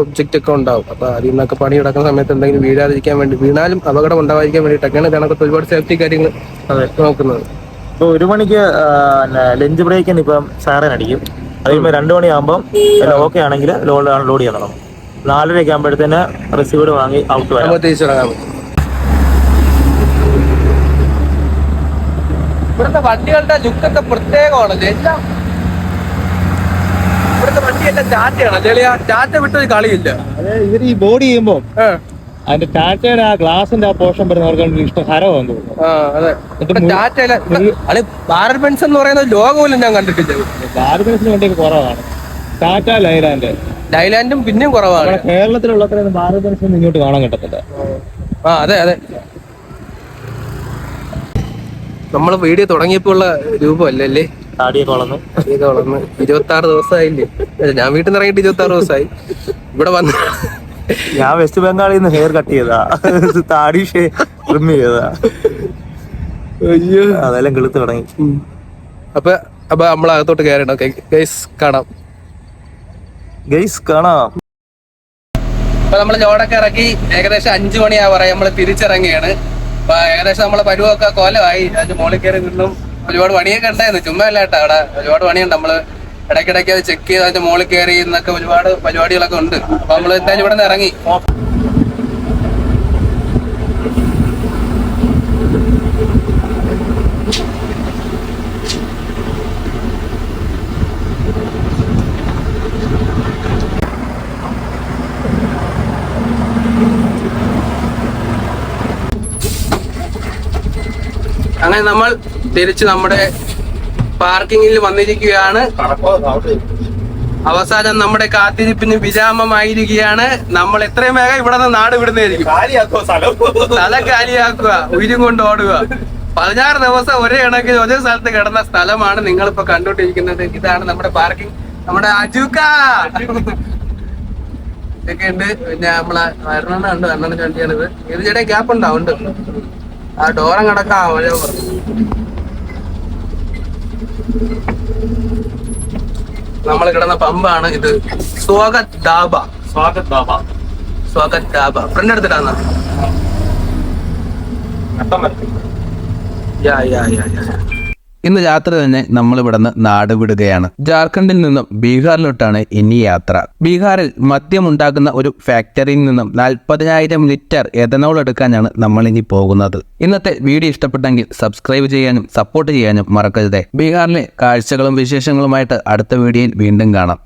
Object ഒക്കെ ഉണ്ടാവും. അപ്പൊ അതിൽ നിന്നൊക്കെ പണി കിടക്കുന്ന സമയത്ത് എന്തെങ്കിലും വീഴാതിരിക്കാൻ വേണ്ടി, വീണാലും അപകടം ഉണ്ടാവാതിരിക്കാൻ വേണ്ടിയിട്ടൊക്കെയാണ് ഇതിനകത്ത് ഒരുപാട് സേഫ്റ്റി കാര്യങ്ങൾ നോക്കുന്നത്. ഇപ്പൊ 1 മണിക്ക് ലഞ്ച് ബ്രേക്കിന് ഇപ്പം സാറൻ അടിക്കും. അത് കഴിയുമ്പോൾ 2 മണിയാകുമ്പോൾ ഓക്കെ ആണെങ്കിൽ ലോഡ് ചെയ്യണം. 4:30 ആകുമ്പോഴത്തേന് റിസീവ്ഡ് വാങ്ങി ഔട്ട് വരാം. തിരിച്ചിറങ്ങാൻ പറ്റും. ഇവിടുത്തെ വണ്ടികളുടെ ലുക്കൊക്കെ പ്രത്യേകമാണല്ലോ. എല്ലാം ഇവിടുത്തെ വണ്ടിയെല്ലാം ടാറ്റയാണ്. ചെളിയ ടാറ്റ വിട്ടൊരു കളിയില്ല. അതായത് ഇവർ ഈ ബോഡി ചെയ്യുമ്പോൾ അതിന്റെ ടാറ്റയുടെ ആ ഗ്ലാസിന്റെ ആ പോർഷൻ വരുന്നവർക്ക് ഇഷ്ടം ഹരമാണെന്ന് തോന്നുന്നു. ഭാരത് ബെൻസ് എന്ന് പറയുന്ന ലോഗോ പോലും ഞാൻ കണ്ടിട്ടില്ല. ഭാരത് ബെൻസിന് വണ്ടിയൊക്കെ കുറവാണ്. ടാറ്റ ലൈലാൻഡും പിന്നെയും കുറവാണ്. കേരളത്തിലുള്ളത്രയൊന്നും ഭാരത് ബെൻസിന് ഇങ്ങോട്ട് കാണാൻ കിട്ടത്തില്ല. അതെ അതെ. നമ്മള് വീഡിയോ തുടങ്ങിയപ്പോ ഉള്ള രൂപമല്ലേ. താടിയൊക്കെ വളർന്ന് 26 ദിവസമായില്ലേ. ഞാൻ വീട്ടിൽ നിന്ന് ഇറങ്ങിയിട്ട് 26 ദിവസമായി. ഇവിടെ വന്ന് ഞാൻ വെസ്റ്റ് ബംഗാളിൽ നിന്ന് ഹെയർ കട്ട് ചെയ്താ, താടി ട്രിം ചെയ്താ. അതെല്ലാം കിളുത്ത് തുടങ്ങി. അപ്പൊ നമ്മളകത്തോട്ട് കയറണം. ഗൈസ് കാണാം. അപ്പൊ നമ്മള് ലോഡൊക്കെ ഇറക്കി ഏകദേശം 5 മണിയാ പറയാം. നമ്മള് തിരിച്ചിറങ്ങിയാണ്. അപ്പൊ ഏകദേശം നമ്മളെ പരുവൊക്കെ കോലമായി. അതിന്റെ മുകളിൽ കയറി നിന്നും ഒരുപാട് പണിയൊക്കെ ഉണ്ടായിരുന്നു. ചുമ്മാ അല്ല കേട്ടോ, അവിടെ ഒരുപാട് പണിയുണ്ട്. നമ്മള് ഇടയ്ക്കിടയ്ക്ക് അത് ചെക്ക് ചെയ്ത് അതിന്റെ മുകളിൽ കയറി എന്നൊക്കെ ഒരുപാട് പരിപാടികളൊക്കെ ഉണ്ട്. അപ്പൊ നമ്മള് എന്തായാലും ഇവിടെ നിന്ന് ഇറങ്ങി. അങ്ങനെ നമ്മൾ തിരിച്ച് നമ്മുടെ പാർക്കിങ്ങിൽ വന്നിരിക്കുകയാണ്. അവസാനം നമ്മുടെ കാത്തിരിപ്പിന് വിരാമമായിരിക്കുകയാണ്. നമ്മൾ എത്രയും വേഗം ഇവിടെ നിന്ന് നാട് വിടുന്നതായിരിക്കും. സ്ഥലം കാലിയാക്കുക, ഉയരും കൊണ്ട് ഓടുക. 16 ദിവസം ഒരേ കണക്കിൽ ഒരേ സ്ഥലത്ത് കിടന്ന സ്ഥലമാണ് നിങ്ങളിപ്പോ കണ്ടോണ്ടിരിക്കുന്നത്. ഇതാണ് നമ്മുടെ പാർക്കിംഗ്. നമ്മുടെ അജുക്ക ഇതൊക്കെ ഉണ്ട്. പിന്നെ നമ്മളെ അണ്ണന്റെ വണ്ടിയാണിത്. ഇത് ചേട്ടാ ഗ്യാപ്പ് ഉണ്ടാവും. ഉണ്ട്. ആ ഡോറം കിടക്കാം. നമ്മൾ കിടന്ന പമ്പാണ് ഇത്. സ്വാഗത് ധാബ. ഫ്രണ്ട് എടുത്തിട്ടാണ്. ഇന്ന് രാത്രി തന്നെ നമ്മൾ ഇവിടുന്ന് നാട് വിടുകയാണ്. ജാർഖണ്ഡിൽ നിന്നും ബീഹാറിലോട്ടാണ് ഇനി യാത്ര. ബീഹാറിൽ മദ്യം ഉണ്ടാക്കുന്ന ഒരു ഫാക്ടറിയിൽ നിന്നും 40,000 ലിറ്റർ എഥനോൾ എടുക്കാനാണ് നമ്മൾ ഇനി പോകുന്നത്. ഇന്നത്തെ വീഡിയോ ഇഷ്ടപ്പെട്ടെങ്കിൽ സബ്സ്ക്രൈബ് ചെയ്യാനും സപ്പോർട്ട് ചെയ്യാനും മറക്കരുതേ. ബീഹാറിലെ കാഴ്ചകളും വിശേഷങ്ങളുമായിട്ട് അടുത്ത വീഡിയോയിൽ വീണ്ടും കാണാം.